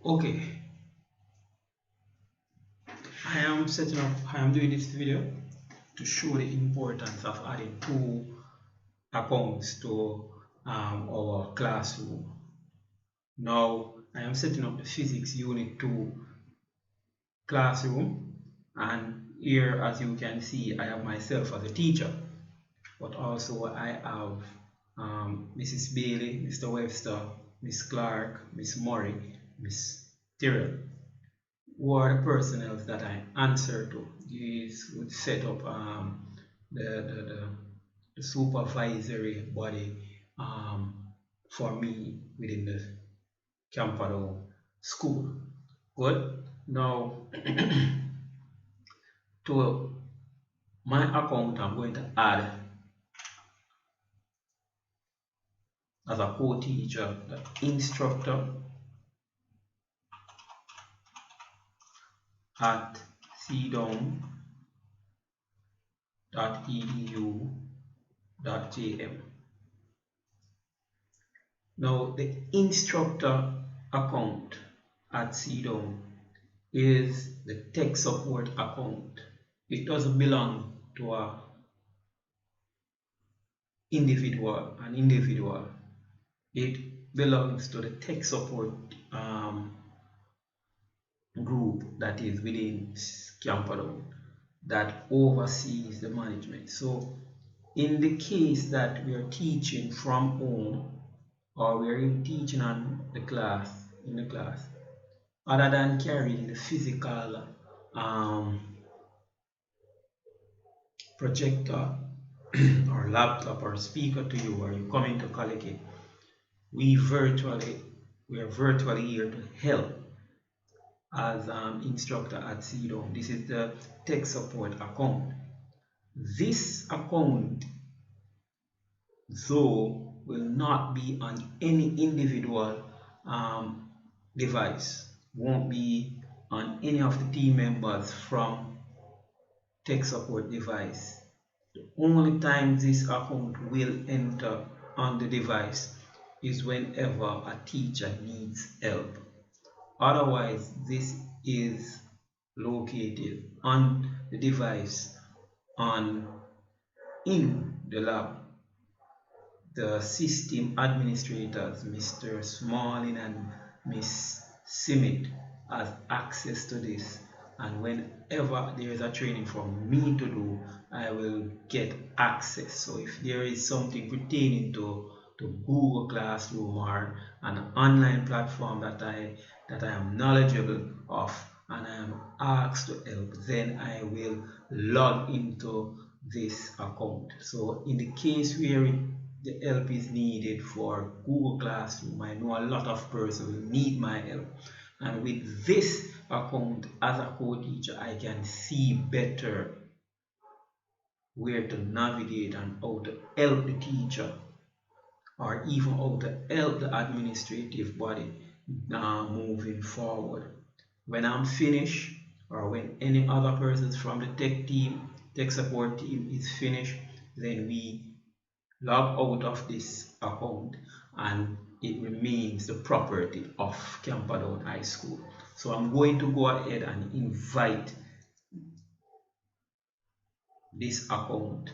Okay, I am doing this video to show the importance of adding two accounts to our classroom. Now, I am setting up the Physics Unit 2 classroom, and here, as you can see, I have myself as a teacher, but also I have Mrs. Bailey, Mr. Webster, Miss Clark, Miss Murray, Miss Tyrrell, who are the personnel that I answer to. These would set up the, the, the, the supervisory body for me within the Camperdown school. Good. Now, to my account, I'm going to add as a co-teacher the instructor at cdow.edu.jm. Now, the instructor account at CDow is the tech support account. It doesn't belong to an individual. It belongs to the tech support group that is within Camperdown that oversees the management. So in the case that we are teaching from home, or we are teaching in the class, other than carrying the physical projector or laptop or speaker to you, or you coming to collect it, we are virtually here to help as instructor at CDow. This is the tech support account. This account, though, will not be on any individual device, won't be on any of the team members from tech support device. The only time this account will enter on the device is whenever a teacher needs help. Otherwise, this is located on the device in the lab. The system administrators, Mr. Smalling and Miss Simit, has access to this, and whenever there is a training for me to do, I will get access. So if there is something pertaining to Google Classroom or an online platform that I am knowledgeable of and I am asked to help, then I will log into this account. So in the case where the help is needed for Google Classroom, I know a lot of persons will need my help, and with this account as a co-teacher, I can see better where to navigate and how to help the teacher, or even how to help the administrative body moving forward. When I'm finished, or when any other persons from the tech support team is finished, then we log out of this account and it remains the property of Camperdown High School. So I'm going to go ahead and invite this account.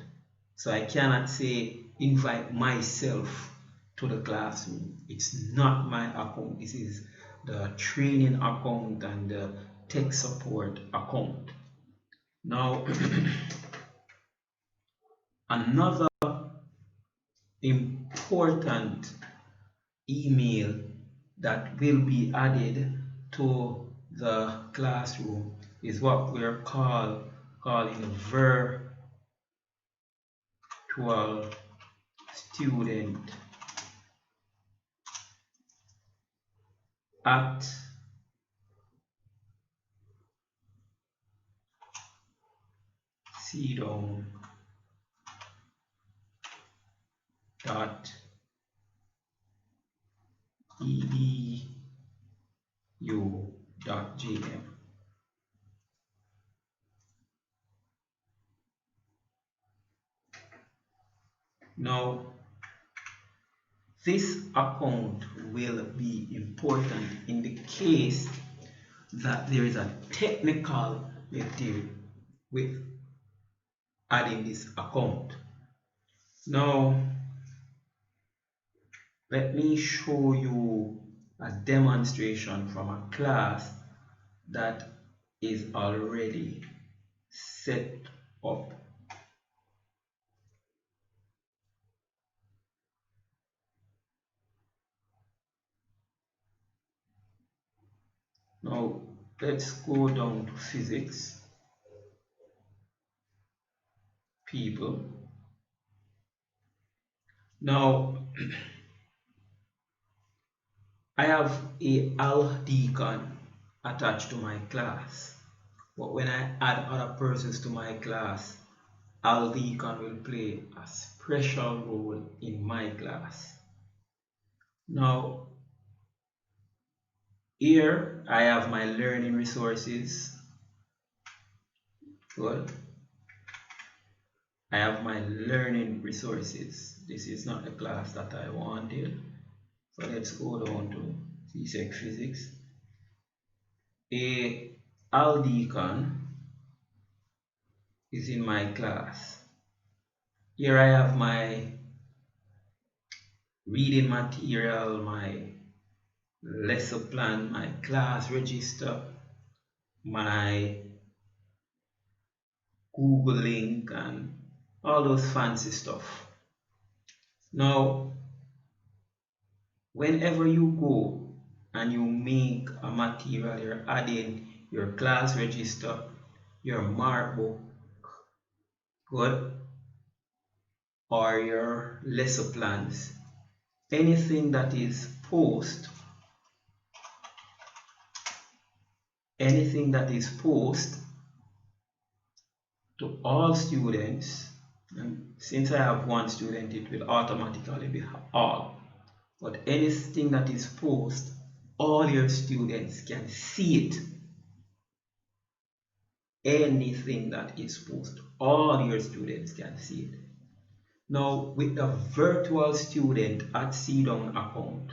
So I cannot say invite myself to the classroom. It's not my account. This is the training account and the tech support account. Now, another important email that will be added to the classroom is what we're calling virtual student at cdow.edu.jm. Now, This account will be important in the case that there is a technical issue with adding this account. Now, let me show you a demonstration from a class that is already set up. Now, let's go down to physics, people. Now, I have a aldecan attached to my class, but when I add other persons to my class, aldecan will play a special role in my class. Now, here I have my learning resources. Good. I have my learning resources. This is not the class that I wanted. So let's go down to C-Sec Physics. A aldecan is in my class. Here I have my reading material, my lesson plan, my class register, my Google link, and all those fancy stuff. Now, whenever you go and you make a material, you're adding your class register, your mark book, good, or your lesson plans, anything that is post to all students, and since I have one student, it will automatically be all. But anything that is post, all your students can see it. Anything that is post, all your students can see it. Now, with the virtual student at CDow account,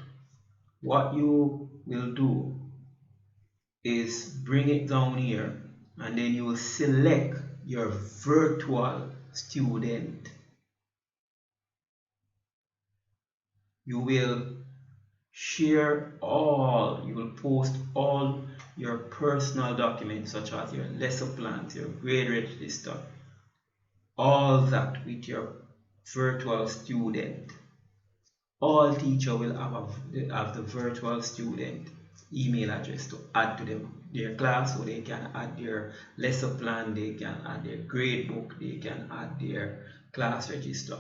what you will do is bring it down here, and then you will select your virtual student. You will share all, you will post all your personal documents such as your lesson plans, your grade register, all that with your virtual student. All teacher will have the virtual student email address to add to their class, so they can add their lesson plan, they can add their grade book, they can add their class register.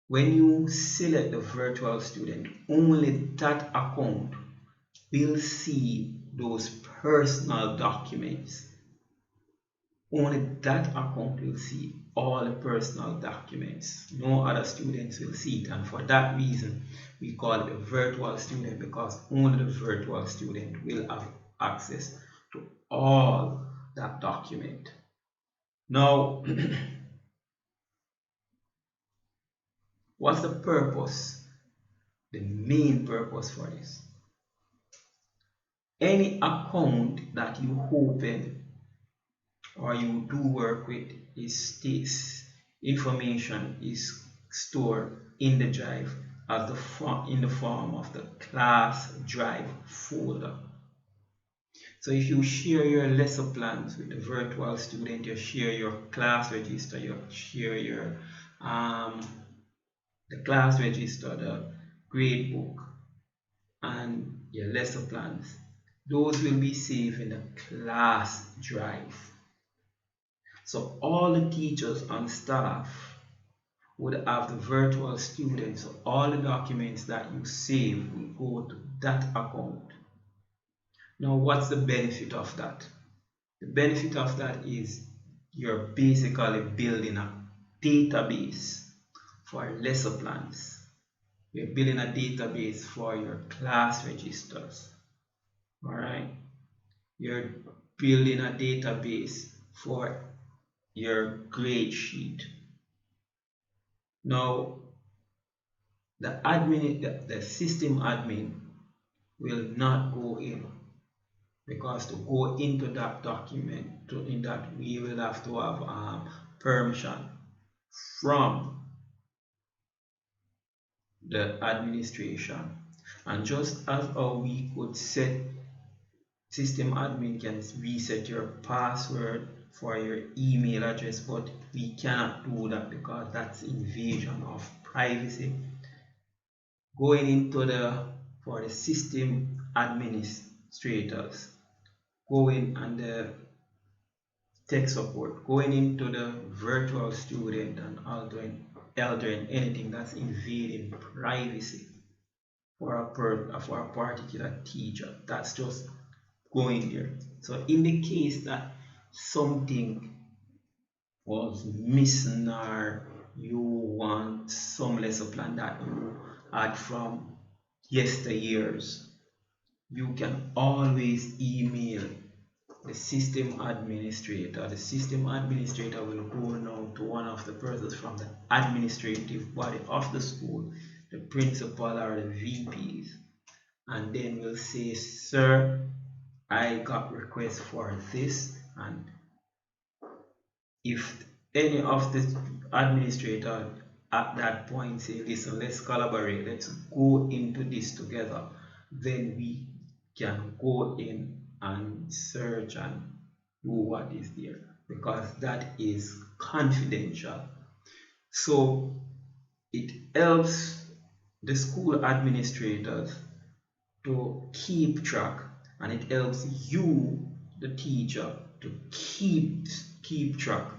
When you select the virtual student, only that account will see those personal documents. Only that account will see all the personal documents. No other students will see it, and for that reason we call it a virtual student, because only the virtual student will have access to all that document. Now, what's the purpose? The main purpose for this. Any account that you open or you do work with information is stored in the drive as in the form of the class drive folder. So if you share your lesson plans with the virtual student, you share your class register, you share your the class register, the grade book, and your lesson plans, those will be saved in the class drive. So all the teachers and staff would have the virtual students. So all the documents that you save will go to that account. Now, what's the benefit of that? The benefit of that is you're basically building a database for lesson plans. You're building a database for your class registers. All right. You're building a database for your grade sheet. Now, the system admin will not go in, because to go into that document, in that we will have to have permission from the administration. And just as how we could set, system admin can reset your password for your email address, but we cannot do that because that's invasion of privacy. Going into for the system administrators, going and the tech support, going into the virtual student and altering anything that's invading privacy for a particular teacher, that's just going there. So in the case that something was missing, or you want some lesson plan that you had from yesteryears, you can always email the system administrator. The system administrator will go now to one of the persons from the administrative body of the school, the principal or the VPs, and then will say, sir, I got requests for this, and if any of the administrator at that point say, listen, let's collaborate, let's go into this together, then we can go in and search and do what is there, because that is confidential. So it helps the school administrators to keep track, and it helps you, the teacher, to keep track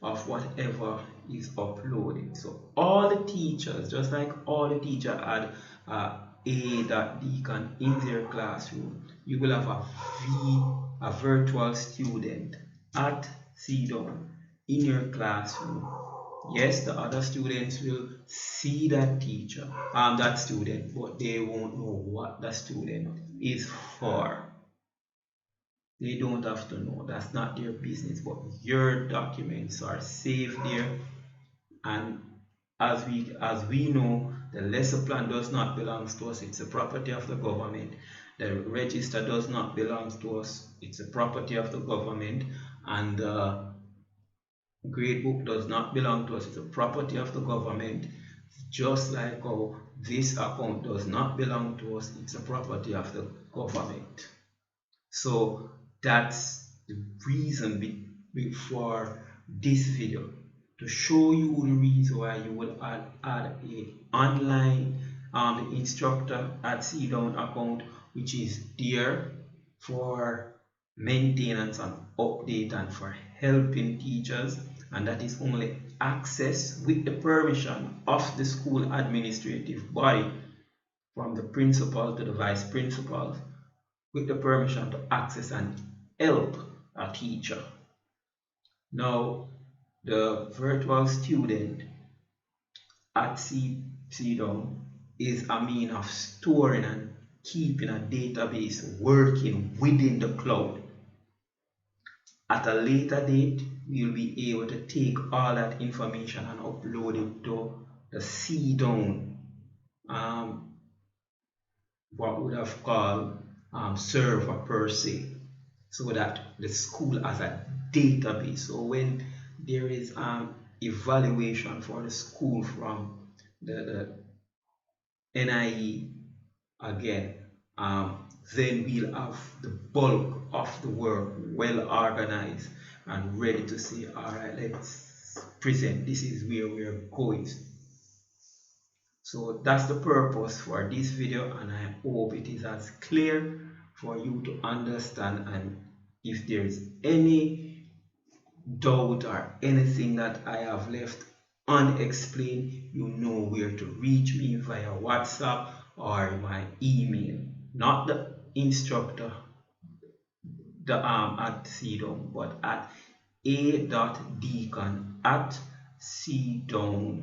of whatever is uploaded. So all the teachers, just like all the teacher had a.deacon in their classroom, you will have a virtual student at CDow in your classroom. Yes, the other students will see that teacher, that student, but they won't know what the student is for. They don't have to know. That's not their business. But your documents are saved there, and as we know, the lesson plan does not belong to us. It's a property of the government. The register does not belong to us. It's a property of the government, and gradebook does not belong to us. It's a property of the government. Just like how this account does not belong to us, it's a property of the government. So that's the reason for this video, to show you the reason why you will add a online instructor at CDow account, which is there for maintenance and update and for helping teachers, and that is only access with the permission of the school administrative body, from the principal to the vice principal, with the permission to access and help a teacher. Now, the virtual student at CDow is a means of storing and keeping a database working within the cloud. At a later date, we'll be able to take all that information and upload it to the CDow, what we would have called server per se, so that the school has a database. So when there is evaluation for the school from the NIE again, then we'll have the bulk of the work well organized and ready to say, all right, let's present, this is where we're going. So that's the purpose for this video, and I hope it is as clear for you to understand. And if there's any doubt or anything that I have left unexplained, you know where to reach me via WhatsApp or my email. Not the instructor at CDow, but at a.deacon at cdow.edu.jm.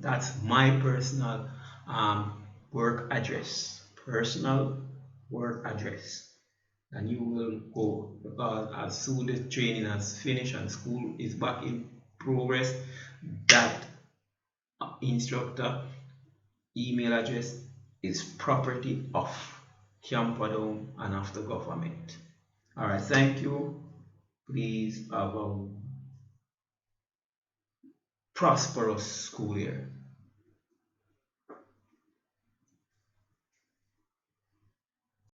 That's my personal work address. And you will go, because as soon as training has finished and school is back in progress, that instructor email address is property of Camperdown and of the government. Alright, thank you. Please have a prosperous school year.